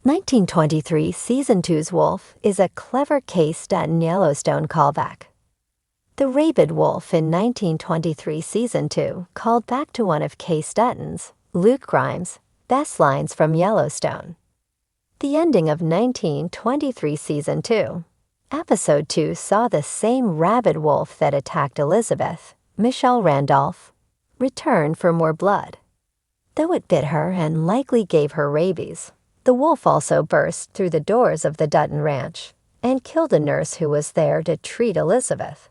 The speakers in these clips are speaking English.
1923 Season 2's wolf is a clever Kayce Dutton Yellowstone callback. The rabid wolf in 1923 Season 2 called back to one of Kayce Dutton's, Luke Grimes', best lines from Yellowstone. The ending of 1923 Season 2, Episode 2 saw the same rabid wolf that attacked Elizabeth, Michelle Randolph, return for more blood. Though it bit her and likely gave her rabies, the wolf also burst through the doors of the Dutton ranch and killed a nurse who was there to treat Elizabeth.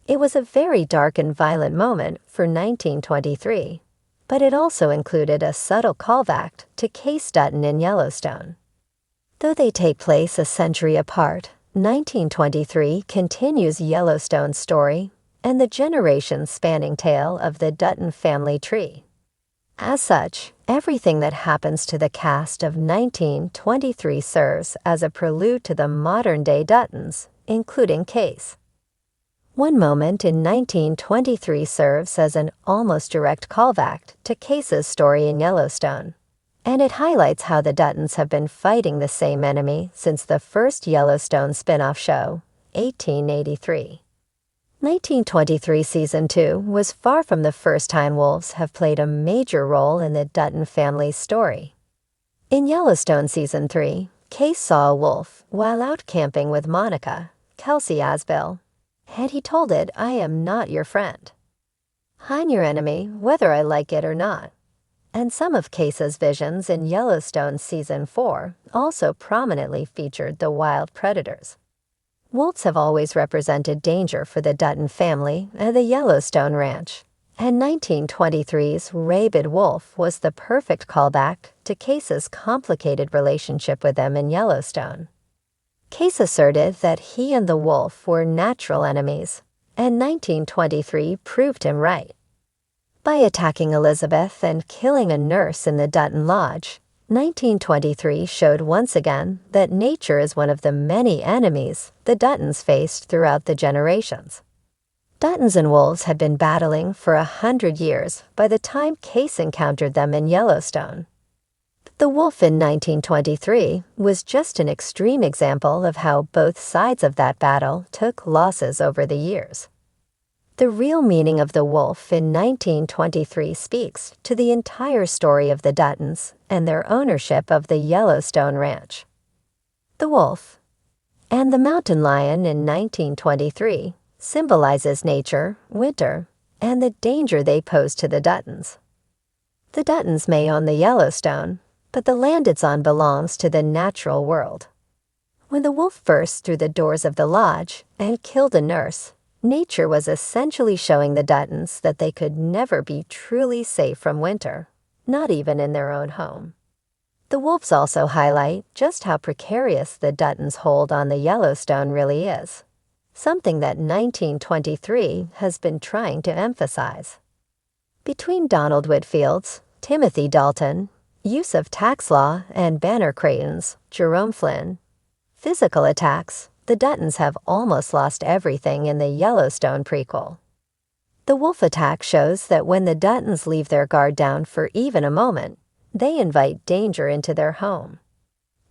It was a very dark and violent moment for 1923, but it also included a subtle callback to Kayce Dutton in Yellowstone. Though they take place a century apart, 1923 continues Yellowstone's story and the generation-spanning tale of the Dutton family tree. As such, everything that happens to the cast of 1923 serves as a prelude to the modern-day Duttons, including Kayce. One moment in 1923 serves as an almost direct callback to Kayce's story in Yellowstone, and it highlights how the Duttons have been fighting the same enemy since the first Yellowstone spin-off show, 1883. 1923 Season 2 was far from the first time wolves have played a major role in the Dutton family's story. In Yellowstone Season 3, Kayce saw a wolf while out camping with Monica, Kelsey Asbill, and he told it, "I am not your friend. I'm your enemy, whether I like it or not." And some of Kayce's visions in Yellowstone Season 4 also prominently featured the wild predators. Wolves have always represented danger for the Dutton family and the Yellowstone Ranch, and 1923's rabid wolf was the perfect callback to Kayce's complicated relationship with them in Yellowstone. Kayce asserted that he and the wolf were natural enemies, and 1923 proved him right. By attacking Elizabeth and killing a nurse in the Dutton Lodge, 1923 showed once again that nature is one of the many enemies the Duttons faced throughout the generations. Duttons and wolves had been battling for 100 years by the time Kayce encountered them in Yellowstone. The wolf in 1923 was just an extreme example of how both sides of that battle took losses over the years. The real meaning of the wolf in 1923 speaks to the entire story of the Duttons and their ownership of the Yellowstone Ranch. The wolf and the mountain lion in 1923 symbolizes nature, winter, and the danger they pose to the Duttons. The Duttons may own the Yellowstone, but the land it's on belongs to the natural world. When the wolf burst through the doors of the lodge and killed a nurse, nature was essentially showing the Duttons that they could never be truly safe from winter, not even in their own home. The wolves also highlight just how precarious the Duttons' hold on the Yellowstone really is, something that 1923 has been trying to emphasize. Between Donald Whitfield's, Timothy Dalton, use of tax law, and Banner Creighton's, Jerome Flynn, physical attacks, the Duttons have almost lost everything in the Yellowstone prequel. The wolf attack shows that when the Duttons leave their guard down for even a moment, they invite danger into their home.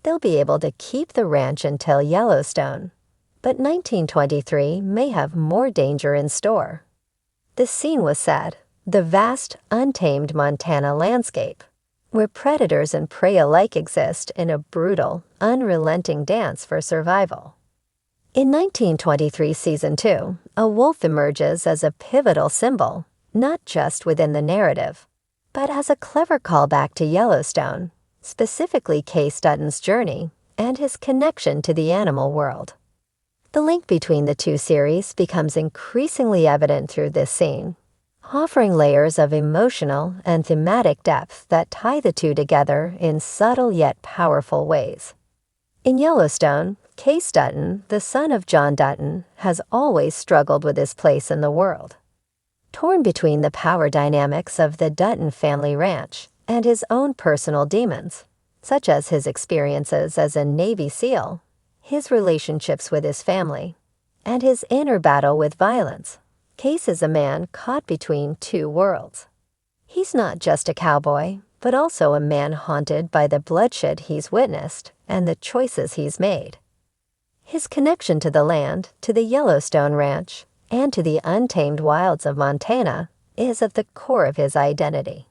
They'll be able to keep the ranch until Yellowstone, but 1923 may have more danger in store. The scene was set, the vast, untamed Montana landscape, where predators and prey alike exist in a brutal, unrelenting dance for survival. In 1923 Season 2, a wolf emerges as a pivotal symbol, not just within the narrative, but as a clever callback to Yellowstone, specifically Kayce Dutton's journey and his connection to the animal world. The link between the two series becomes increasingly evident through this scene, offering layers of emotional and thematic depth that tie the two together in subtle yet powerful ways. In Yellowstone, Kayce Dutton, the son of John Dutton, has always struggled with his place in the world. Torn between the power dynamics of the Dutton family ranch and his own personal demons, such as his experiences as a Navy SEAL, his relationships with his family, and his inner battle with violence, Kayce is a man caught between two worlds. He's not just a cowboy, but also a man haunted by the bloodshed he's witnessed and the choices he's made. His connection to the land, to the Yellowstone Ranch, and to the untamed wilds of Montana is at the core of his identity.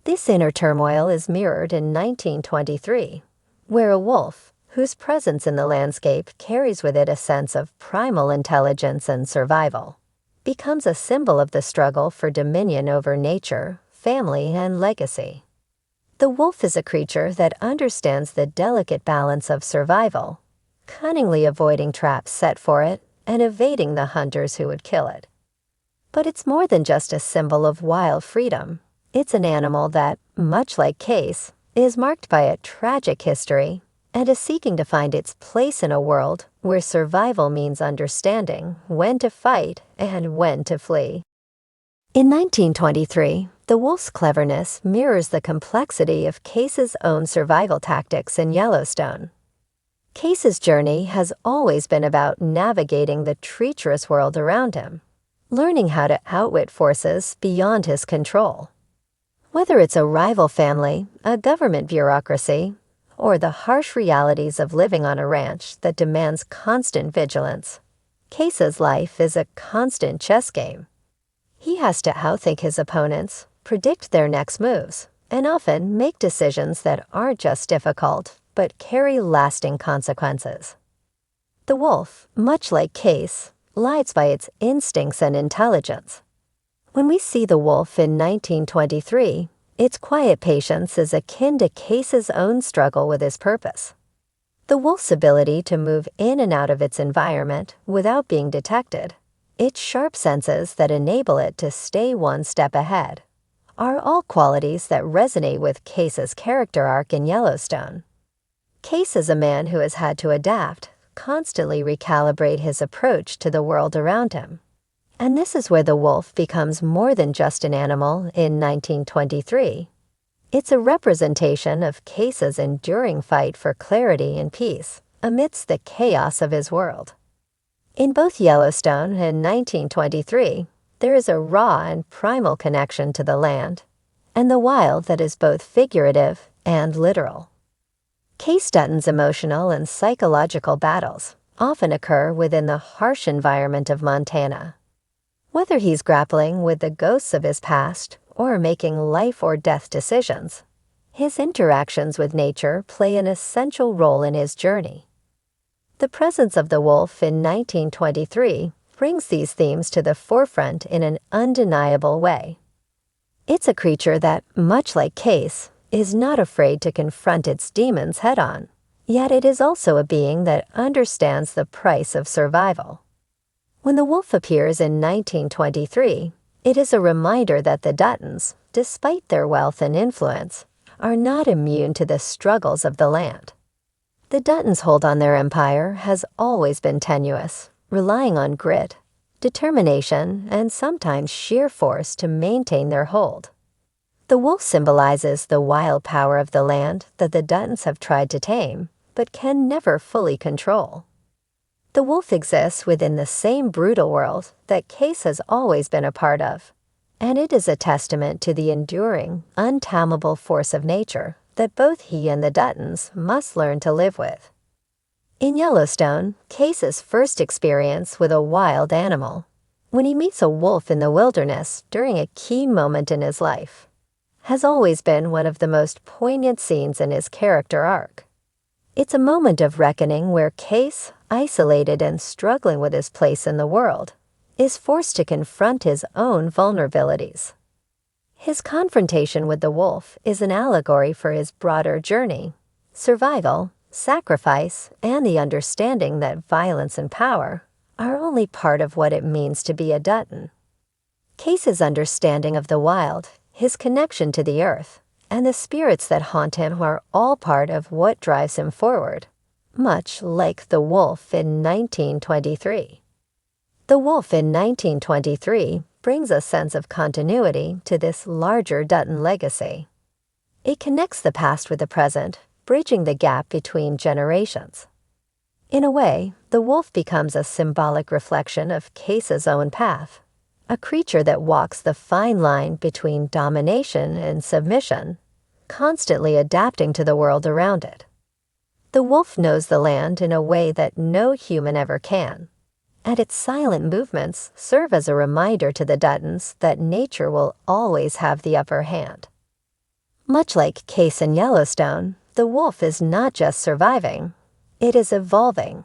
This inner turmoil is mirrored in 1923, where a wolf, whose presence in the landscape carries with it a sense of primal intelligence and survival, becomes a symbol of the struggle for dominion over nature, family, and legacy. The wolf is a creature that understands the delicate balance of survival, cunningly avoiding traps set for it and evading the hunters who would kill it. But it's more than just a symbol of wild freedom. It's an animal that, much like Kayce, is marked by a tragic history and is seeking to find its place in a world where survival means understanding when to fight and when to flee. In 1923, the wolf's cleverness mirrors the complexity of Kayce's own survival tactics in Yellowstone. Kayce's journey has always been about navigating the treacherous world around him, learning how to outwit forces beyond his control. Whether it's a rival family, a government bureaucracy, or the harsh realities of living on a ranch that demands constant vigilance, Kayce's life is a constant chess game. He has to outthink his opponents, predict their next moves, and often make decisions that aren't just difficult, but carry lasting consequences. The wolf, much like Kayce, lives by its instincts and intelligence. When we see the wolf in 1923, its quiet patience is akin to Kayce's own struggle with his purpose. The wolf's ability to move in and out of its environment without being detected, its sharp senses that enable it to stay one step ahead, are all qualities that resonate with Kayce's character arc in Yellowstone. Kayce is a man who has had to adapt, constantly recalibrate his approach to the world around him. And this is where the wolf becomes more than just an animal in 1923. It's a representation of Kayce's enduring fight for clarity and peace amidst the chaos of his world. In both Yellowstone and 1923, there is a raw and primal connection to the land, and the wild that is both figurative and literal. Kayce Dutton's emotional and psychological battles often occur within the harsh environment of Montana. Whether he's grappling with the ghosts of his past or making life-or-death decisions, his interactions with nature play an essential role in his journey. The presence of the wolf in 1923 brings these themes to the forefront in an undeniable way. It's a creature that, much like Kayce, is not afraid to confront its demons head-on, yet it is also a being that understands the price of survival. When the wolf appears in 1923, it is a reminder that the Duttons, despite their wealth and influence, are not immune to the struggles of the land. The Duttons' hold on their empire has always been tenuous, relying on grit, determination, and sometimes sheer force to maintain their hold. The wolf symbolizes the wild power of the land that the Duttons have tried to tame, but can never fully control. The wolf exists within the same brutal world that Kayce has always been a part of, and it is a testament to the enduring, untamable force of nature that both he and the Duttons must learn to live with. In Yellowstone, Kayce's first experience with a wild animal, when he meets a wolf in the wilderness during a key moment in his life, has always been one of the most poignant scenes in his character arc. It's a moment of reckoning where Kayce, isolated and struggling with his place in the world, is forced to confront his own vulnerabilities. His confrontation with the wolf is an allegory for his broader journey, survival, sacrifice, and the understanding that violence and power are only part of what it means to be a Dutton. Kayce's understanding of the wild, his connection to the earth, and the spirits that haunt him are all part of what drives him forward, much like the wolf in 1923. The wolf in 1923 brings a sense of continuity to this larger Dutton legacy. It connects the past with the present, bridging the gap between generations. In a way, the wolf becomes a symbolic reflection of Kayce's own path, a creature that walks the fine line between domination and submission, constantly adapting to the world around it. The wolf knows the land in a way that no human ever can, and its silent movements serve as a reminder to the Duttons that nature will always have the upper hand. Much like Kayce in Yellowstone, the wolf is not just surviving, it is evolving.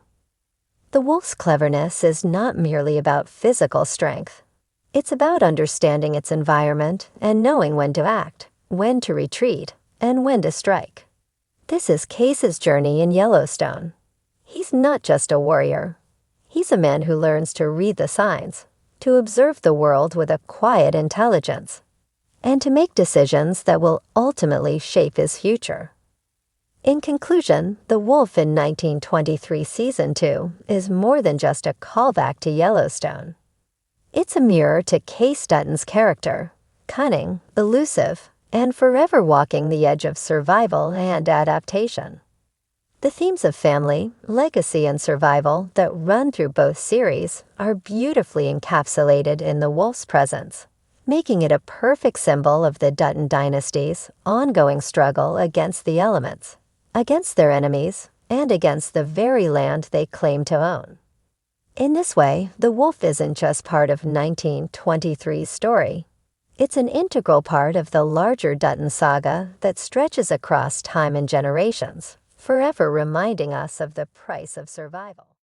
The wolf's cleverness is not merely about physical strength. It's about understanding its environment and knowing when to act, when to retreat, and when to strike. This is Kayce's journey in Yellowstone. He's not just a warrior. He's a man who learns to read the signs, to observe the world with a quiet intelligence, and to make decisions that will ultimately shape his future. In conclusion, The Wolf in 1923 Season 2 is more than just a callback to Yellowstone. It's a mirror to Kayce Dutton's character, cunning, elusive, and forever walking the edge of survival and adaptation. The themes of family, legacy, and survival that run through both series are beautifully encapsulated in the wolf's presence, making it a perfect symbol of the Dutton dynasty's ongoing struggle against the elements, against their enemies, and against the very land they claim to own. In this way, the wolf isn't just part of 1923's story. It's an integral part of the larger Dutton saga that stretches across time and generations, forever reminding us of the price of survival.